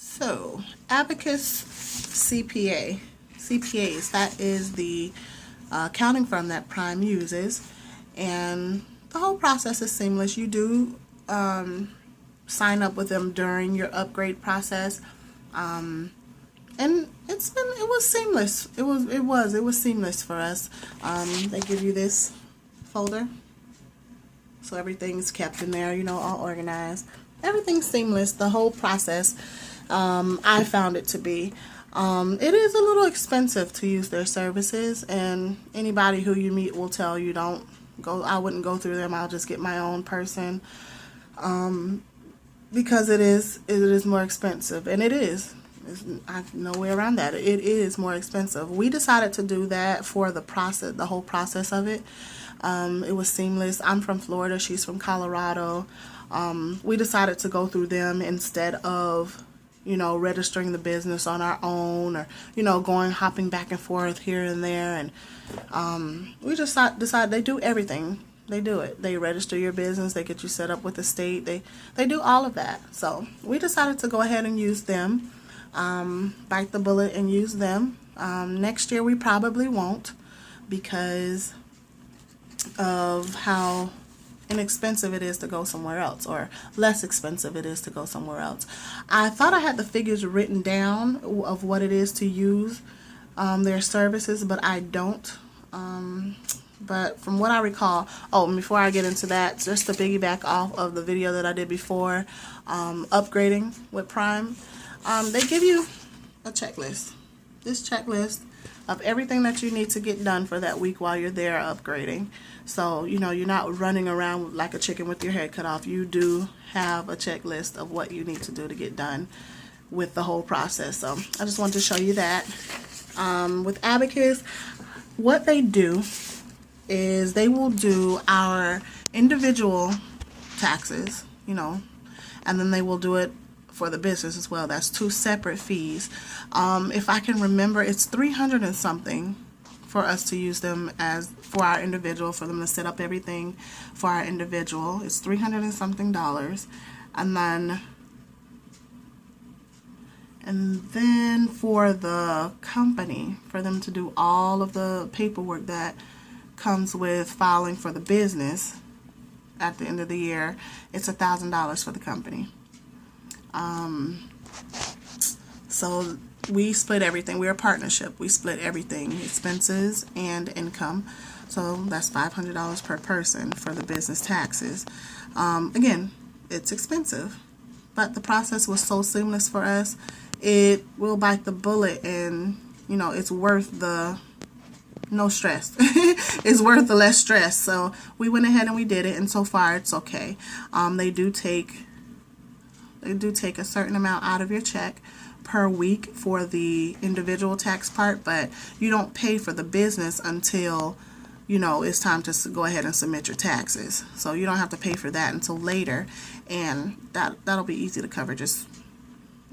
So, Abacus CPAs, that is the accounting firm that Prime uses, and the whole process is seamless. You do sign up with them during your upgrade process, and it was seamless. It was seamless for us. They give you this folder, so everything's kept in there, all organized. Everything's seamless. The whole process, I found it to be. It is a little expensive to use their services, and anybody who you meet will tell you don't go. I wouldn't go through them. I'll just get my own person, because it is more expensive, and it is. I no way around that. It is more expensive. We decided to do that for the process, the whole process of it. It was seamless. I'm from Florida. She's from Colorado. We decided to go through them instead of, registering the business on our own, or, hopping back and forth here and there. And we just decided they do everything. They do it. They register your business. They get you set up with the state. They do all of that. So we decided to go ahead and use them. Bite the bullet and use them. Next year we probably won't, because of how inexpensive it is to go somewhere else, or less expensive it is to go somewhere else. I thought I had the figures written down of what it is to use their services, but I don't. But from what I recall, and before I get into that, just to piggyback off of the video that I did before, upgrading with Prime, they give you a checklist. This checklist of everything that you need to get done for that week while you're there upgrading. So, you're not running around like a chicken with your head cut off. You do have a checklist of what you need to do to get done with the whole process. So, I just wanted to show you that. With Abacus, what they do is they will do our individual taxes, and then they will do it for the business as well. That's two separate fees. If I can remember, it's $300 and something for us to use them as for our individual, for them to set up everything for our individual. It's $300 and something, and then for the company, for them to do all of the paperwork that comes with filing for the business at the end of the year, it's $1,000 for the company. So we split everything. We're a partnership. We split everything, expenses and income. So that's $500 per person for the business taxes. Again, it's expensive, but the process was so seamless for us. It will bite the bullet, and it's worth the no stress. It's worth the less stress. So we went ahead and we did it, and so far it's okay. They do take a certain amount out of your check per week for the individual tax part, but you don't pay for the business until it's time to go ahead and submit your taxes. So you don't have to pay for that until later, and that'll be easy to cover. Just,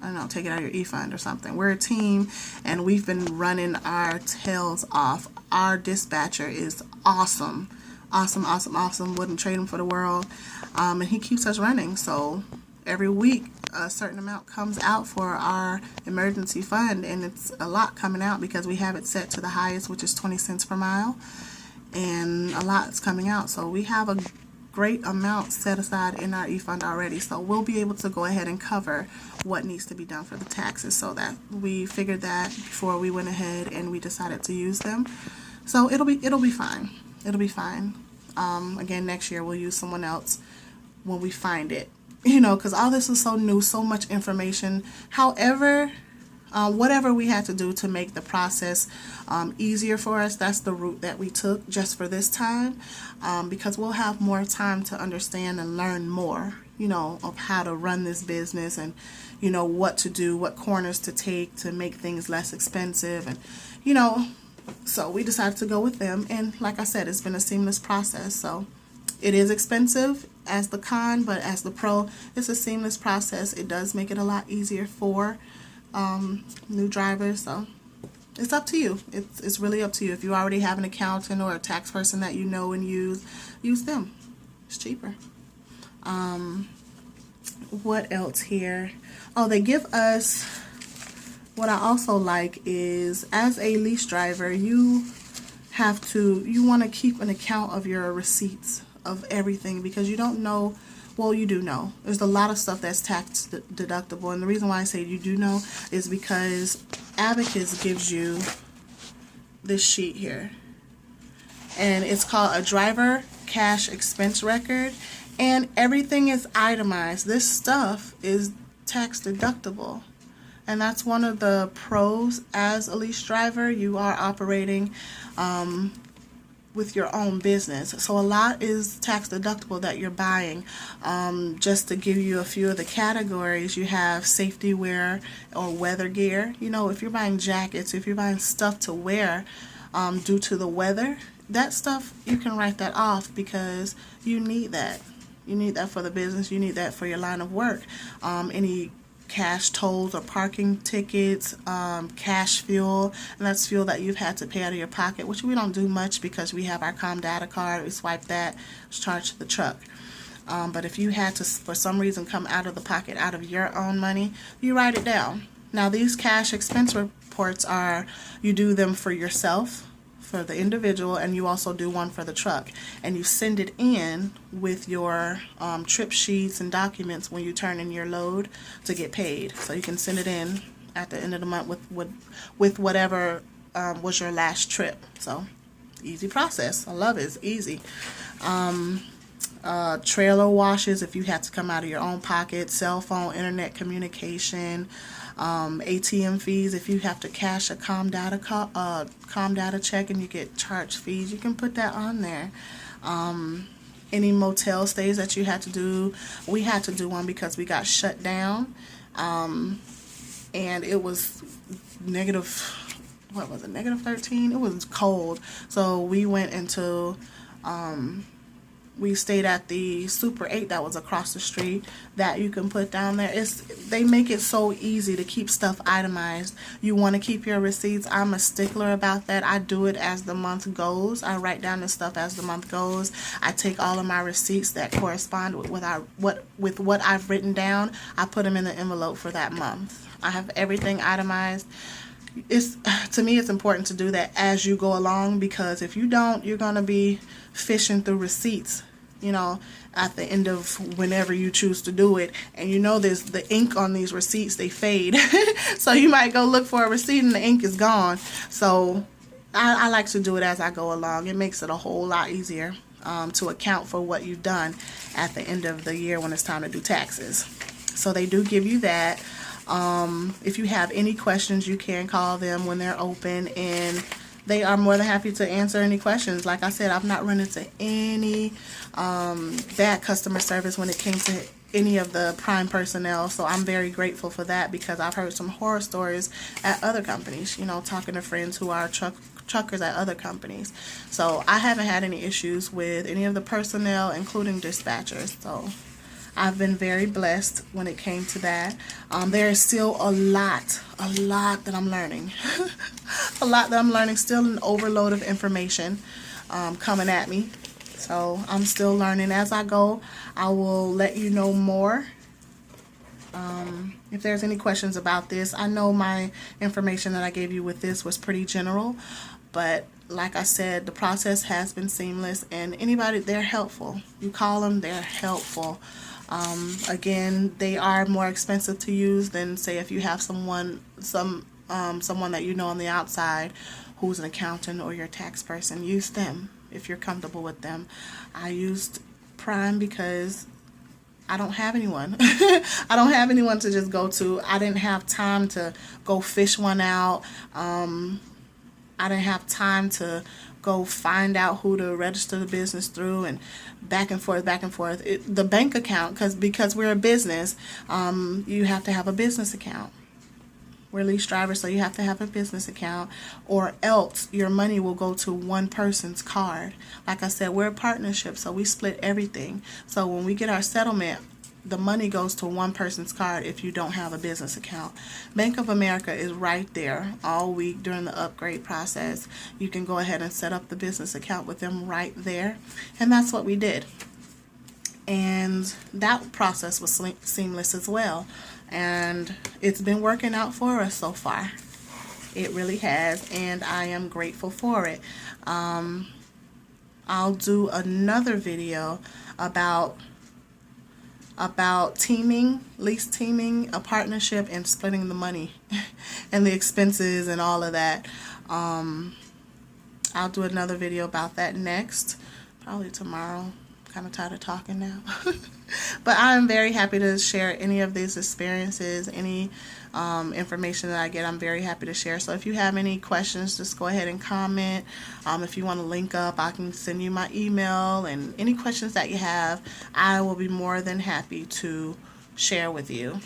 I don't know, take it out of your e-fund or something. We're a team, and we've been running our tails off. Our dispatcher is awesome. Awesome. Wouldn't trade him for the world. And he keeps us running. So every week a certain amount comes out for our emergency fund, and it's a lot coming out because we have it set to the highest, which is 20 cents per mile, and a lot is coming out. So we have a great amount set aside in our e-fund already, so we'll be able to go ahead and cover what needs to be done for the taxes. So that we figured that before we went ahead and we decided to use them. So it'll be fine. It'll be fine. Again, next year we'll use someone else when we find it, because all this is so new, so much information. However, whatever we had to do to make the process easier for us, that's the route that we took just for this time, because we'll have more time to understand and learn more, of how to run this business, and what to do, what corners to take to make things less expensive, and so we decided to go with them. And like I said, it's been a seamless process. So it is expensive as the con, but as the pro, it's a seamless process. It does make it a lot easier for new drivers. So it's up to you. It's really up to you. If you already have an accountant or a tax person that and use them. It's cheaper. What else here? Oh, they give us, what I also like is, as a lease driver, you want to keep an account of your receipts of everything, because you don't know, well, you do know. There's a lot of stuff that's tax deductible, and the reason why I say you do know is because Abacus gives you this sheet here, and it's called a driver cash expense record, and everything is itemized. This stuff is tax deductible, and that's one of the pros as a lease driver. You are operating with your own business, so a lot is tax deductible that you're buying. Just to give you a few of the categories, you have safety wear or weather gear. You know, if you're buying jackets, if you're buying stuff to wear due to the weather, that stuff, you can write that off because you need that. You need that for the business. You need that for your line of work. Any cash tolls or parking tickets, cash fuel, and that's fuel that you've had to pay out of your pocket, which we don't do much because we have our ComData card. We swipe that, it's charged to the truck. But if you had to, for some reason, come out of the pocket, out of your own money, you write it down. Now, these cash expense reports are, you do them for yourself, for the individual, and you also do one for the truck, and you send it in with your trip sheets and documents when you turn in your load to get paid. So you can send it in at the end of the month with whatever was your last trip. So easy process. I love it. It's easy. Trailer washes if you had to come out of your own pocket, cell phone, internet communication, ATM fees if you have to cash a ComData check and you get charged fees, you can put that on there. Any motel stays that you had to do, we had to do one because we got shut down, and it was negative, what was it, negative 13? It was cold, so we went into we stayed at the Super 8 that was across the street that you can put down there. They make it so easy to keep stuff itemized. You want to keep your receipts. I'm a stickler about that. I do it as the month goes. I write down the stuff as the month goes. I take all of my receipts that correspond with what I've written down. I put them in the envelope for that month. I have everything itemized. To me, it's important to do that as you go along, because if you don't, you're going to be fishing through receipts, you know, at the end of whenever you choose to do it, and you know there's the ink on these receipts, they fade. So you might go look for a receipt and the ink is gone. So I like to do it as I go along. It makes it a whole lot easier to account for what you've done at the end of the year when it's time to do taxes. So they do give you that. If you have any questions, you can call them when they're open, and they are more than happy to answer any questions. Like I said, I've not run into any bad customer service when it came to any of the Prime personnel, so I'm very grateful for that, because I've heard some horror stories at other companies, you know, talking to friends who are truckers at other companies. So I haven't had any issues with any of the personnel, including dispatchers. So I've been very blessed when it came to that. There is still a lot that I'm learning. A lot that I'm learning, still an overload of information coming at me. So I'm still learning as I go. I will let you know more. If there's any questions about this, I know my information that I gave you with this was pretty general, but like I said, the process has been seamless, and anybody, they're helpful. You call them, they're helpful. Again, they are more expensive to use than, say, if you have someone that you know on the outside who's an accountant or your tax person. Use them if you're comfortable with them. I used Prime because I don't have anyone. I don't have anyone to just go to. I didn't have time to go fish one out. I didn't have time to go find out who to register the business through, and back and forth. The bank account, because we're a business, you have to have a business account. We're lease drivers, so you have to have a business account, or else your money will go to one person's card. Like I said, we're a partnership, so we split everything. So when we get our settlement, the money goes to one person's card if you don't have a business account. Bank of America is right there all week during the upgrade process. You can go ahead and set up the business account with them right there, and that's what we did. and that process was seamless as well. And it's been working out for us so far. It really has, and I am grateful for it. I'll do another video about teaming, lease teaming, a partnership, and splitting the money and the expenses and all of that. I'll do another video about that next, probably tomorrow. Kind of tired of talking now. But I'm very happy to share any of these experiences, any information that I get. I'm very happy to share. So if you have any questions, just go ahead and comment. If you want to link up, I can send you my email, and any questions that you have, I will be more than happy to share with you.